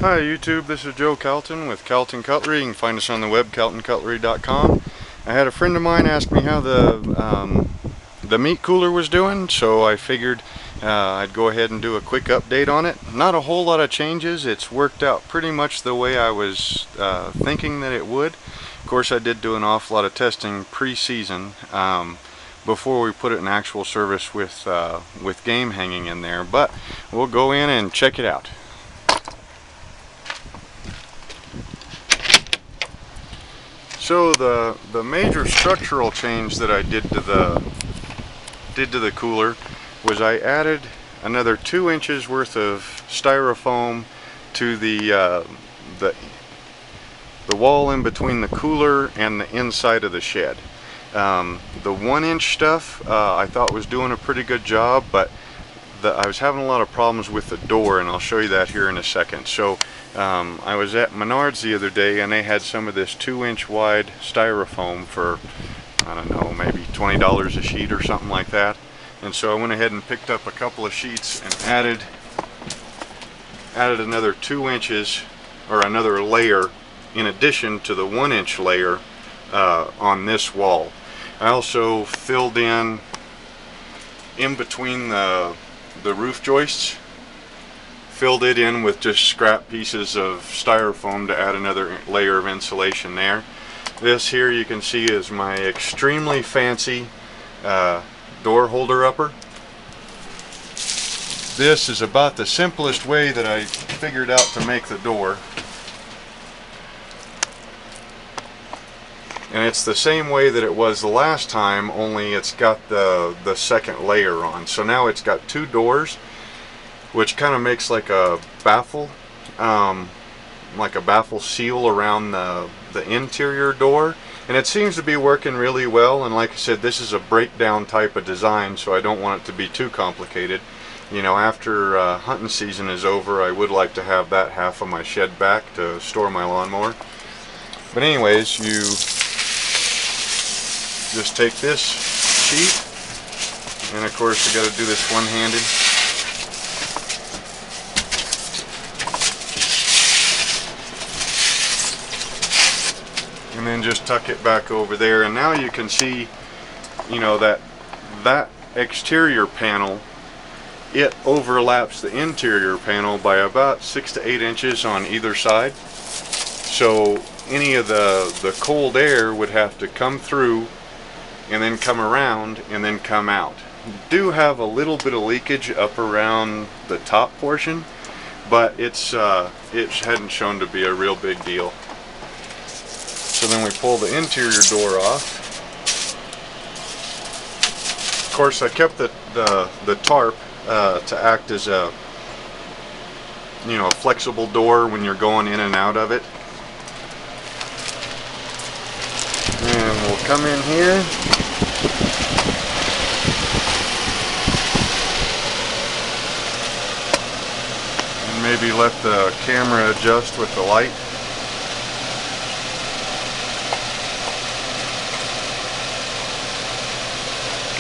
Hi YouTube, this is Joe Calton with Calton Cutlery. You can find us on the web, caltoncutlery.com. I had a friend of mine ask me how the meat cooler was doing, so I figured I'd go ahead and do a quick update on it. Not a whole lot of changes. It's worked out pretty much the way I was thinking that it would. Of course, I did do an awful lot of testing pre-season before we put it in actual service with game hanging in there, but we'll go in and check it out. So the major structural change that I did to the cooler was I added another 2 inches worth of styrofoam to the wall in between the cooler and the inside of the shed. The 1 inch stuff I thought was doing a pretty good job, but I was having a lot of problems with the door, and I'll show you that here in a second. So I was at Menards the other day, and they had some of this 2 inch wide styrofoam for, I don't know, maybe $20 a sheet or something like that. And so I went ahead and picked up a couple of sheets and added another 2 inches, or another layer, in addition to the 1 inch layer on this wall. I also filled in between the roof joists, filled it in with just scrap pieces of styrofoam to add another layer of insulation there. This here you can see is my extremely fancy door holder upper. This is about the simplest way that I figured out to make the door. And it's the same way that it was the last time, only it's got the second layer on. So now it's got 2 doors, which kind of makes like a baffle seal around the interior door. And it seems to be working really well. And like I said, this is a breakdown type of design, so I don't want it to be too complicated. You know, after hunting season is over, I would like to have that half of my shed back to store my lawnmower. But anyways, you just take this sheet, and of course you got to do this one-handed. And then just tuck it back over there, and now you can see, you know, that exterior panel, it overlaps the interior panel by about 6 to 8 inches on either side. So any of the cold air would have to come through and then come around and then come out. You do have a little bit of leakage up around the top portion, but it hadn't shown to be a real big deal. So then we pull the interior door off. Of course, I kept the tarp to act as a, you know, a flexible door when you're going in and out of it. And we'll come in here. And maybe let the camera adjust with the light.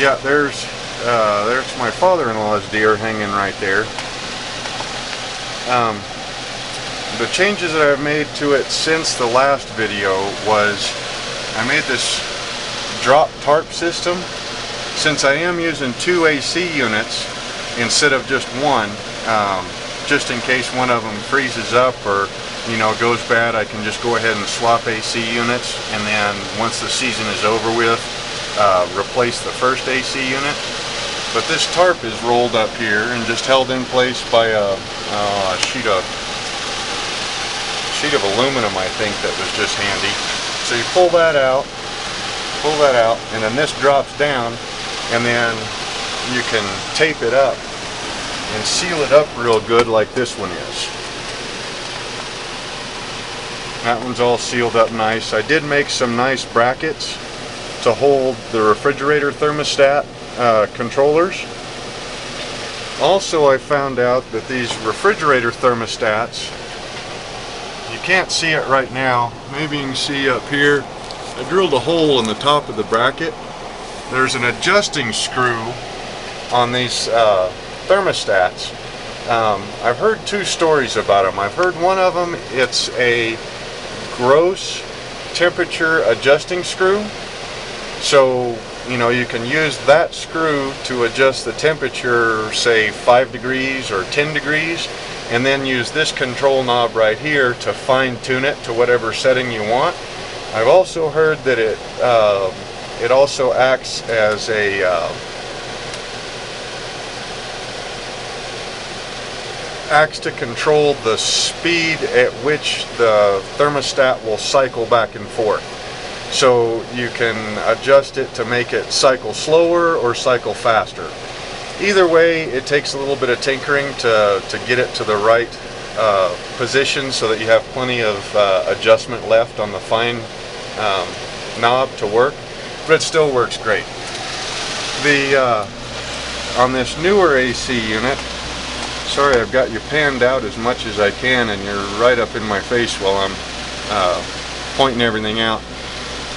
Yeah, there's my father-in-law's deer hanging right there. The changes that I've made to it since the last video was I made this drop tarp system. Since I am using 2 AC units instead of just one, just in case one of them freezes up or, you know, goes bad, I can just go ahead and swap AC units, and then once the season is over with, replace the first AC unit. But this tarp is rolled up here and just held in place by a sheet of aluminum, I think, that was just handy. So you pull that out, and then this drops down, and then you can tape it up and seal it up real good like this one is. That one's all sealed up nice. I did make some nice brackets to hold the refrigerator thermostat controllers. Also, I found out that these refrigerator thermostats, you can't see it right now, maybe you can see up here, I drilled a hole in the top of the bracket. There's an adjusting screw on these thermostats, I've heard two stories about them. I've heard one of them, it's a gross temperature adjusting screw. So, you know, you can use that screw to adjust the temperature, say 5 degrees or 10 degrees, and then use this control knob right here to fine tune it to whatever setting you want. I've also heard that it also acts as a acts to control the speed at which the thermostat will cycle back and forth. So you can adjust it to make it cycle slower or cycle faster. Either way, it takes a little bit of tinkering to get it to the right position so that you have plenty of adjustment left on the fine knob to work, but it still works great. On this newer AC unit, sorry I've got you panned out as much as I can and you're right up in my face while I'm pointing everything out.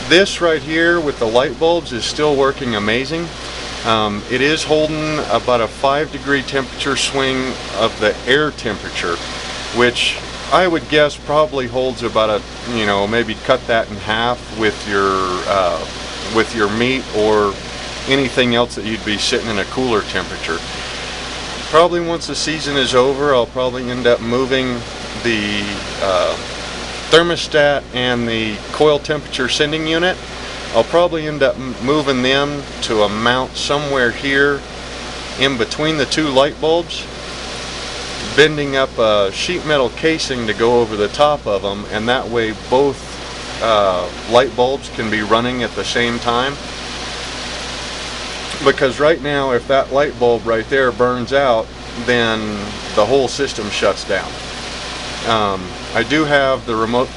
This right here with the light bulbs is still working amazing. It is holding about a 5-degree temperature swing of the air temperature, which I would guess probably holds about a, you know, maybe cut that in half with your meat or anything else that you'd be sitting in a cooler temperature. Probably once the season is over, I'll probably end up moving the thermostat and the coil temperature sending unit. I'll probably end up moving them to a mount somewhere here in between the two light bulbs, bending up a sheet metal casing to go over the top of them, and that way both light bulbs can be running at the same time. Because right now, if that light bulb right there burns out, then the whole system shuts down. I do have the remote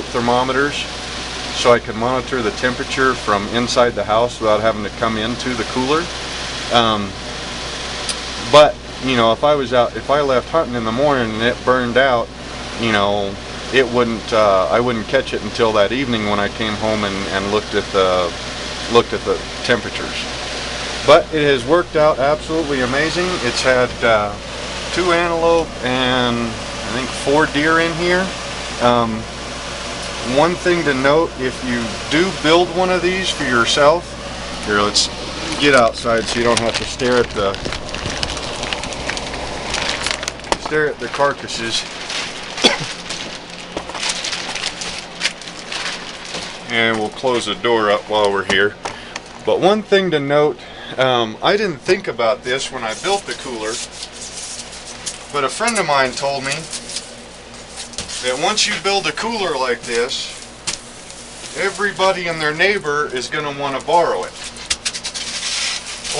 thermometers, so I can monitor the temperature from inside the house without having to come into the cooler. But you know, if I left hunting in the morning and it burned out, you know, it wouldn't. I wouldn't catch it until that evening when I came home and looked at the temperatures. But it has worked out absolutely amazing. It's had 2 antelope and I think 4 deer in here. One thing to note, if you do build one of these for yourself, here, let's get outside so you don't have to stare at the carcasses. And we'll close the door up while we're here. But one thing to note, I didn't think about this when I built the cooler, but a friend of mine told me that once you build a cooler like this, everybody and their neighbor is going to want to borrow it,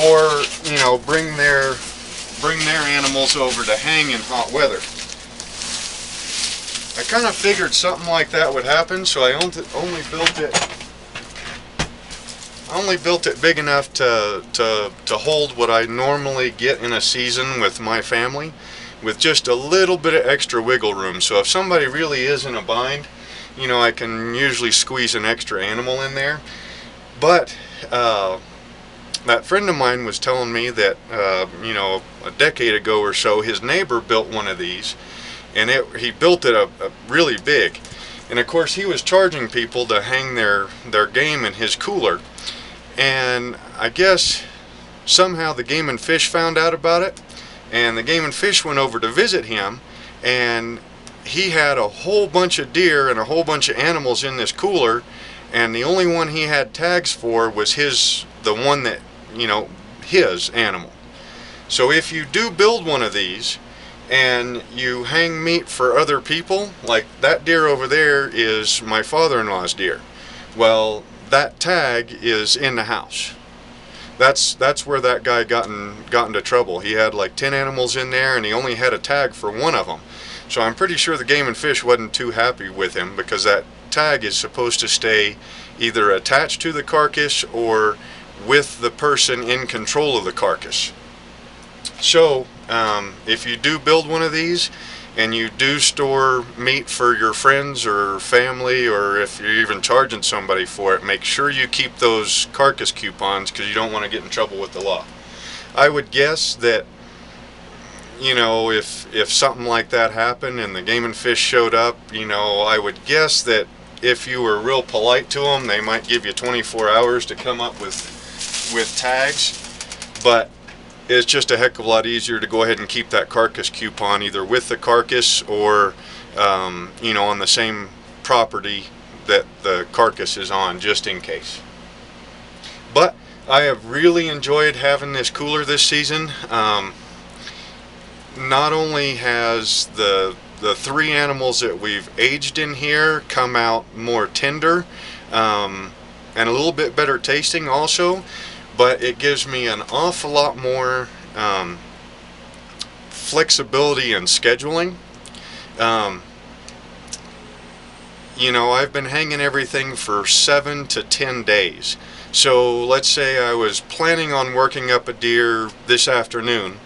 or, you know, bring their animals over to hang in hot weather. I kind of figured something like that would happen, so I only built it big enough to hold what I normally get in a season with my family, with just a little bit of extra wiggle room. So if somebody really is in a bind, you know, I can usually squeeze an extra animal in there. But that friend of mine was telling me that you know, a decade ago or so, his neighbor built one of these, and he built it really big. And of course he was charging people to hang their game in his cooler. And I guess somehow the Game and Fish found out about it, and the Game and Fish went over to visit him, and he had a whole bunch of deer and a whole bunch of animals in this cooler, and the only one he had tags for was the one that, you know, his animal. So if you do build one of these and you hang meat for other people, like that deer over there is my father-in-law's deer, well, that tag is in the house. That's where that guy got into trouble. He had like 10 animals in there and he only had a tag for one of them. So I'm pretty sure the Game and Fish wasn't too happy with him, because that tag is supposed to stay either attached to the carcass or with the person in control of the carcass. So if you do build one of these and you do store meat for your friends or family, or if you're even charging somebody for it, make sure you keep those carcass coupons, because you don't want to get in trouble with the law. I would guess that you know, if something like that happened and the Game and Fish showed up, you know, I would guess that if you were real polite to them, they might give you 24 hours to come up with tags. But it's just a heck of a lot easier to go ahead and keep that carcass coupon either with the carcass or you know, on the same property that the carcass is on, just in case. But I have really enjoyed having this cooler this season. Not only has the 3 animals that we've aged in here come out more tender and a little bit better tasting also, but it gives me an awful lot more flexibility in scheduling. You know, I've been hanging everything for 7 to 10 days. So let's say I was planning on working up a deer this afternoon,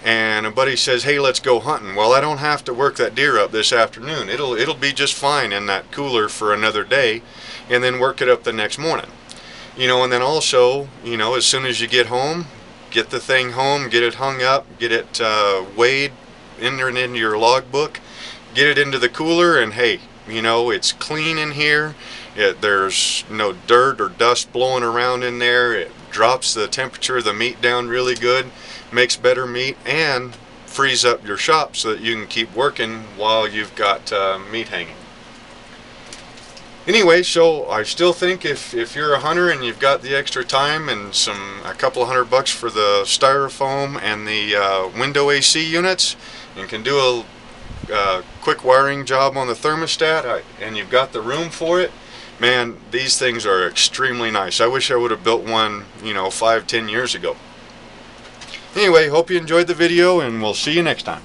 and a buddy says, hey, let's go hunting. Well, I don't have to work that deer up this afternoon. It'll be just fine in that cooler for another day, and then work it up the next morning. You know, and then also, you know, as soon as you get home, get the thing home, get it hung up, get it weighed, entered into your logbook, get it into the cooler, and hey, you know, it's clean in here. There's no dirt or dust blowing around in there. It drops the temperature of the meat down really good, makes better meat, and frees up your shop so that you can keep working while you've got meat hanging. Anyway, so I still think if you're a hunter and you've got the extra time and a couple of $100 for the styrofoam and the window AC units, and can do a quick wiring job on the thermostat, and you've got the room for it, man, these things are extremely nice. I wish I would have built one, you know, 5-10 years ago. Anyway, hope you enjoyed the video, and we'll see you next time.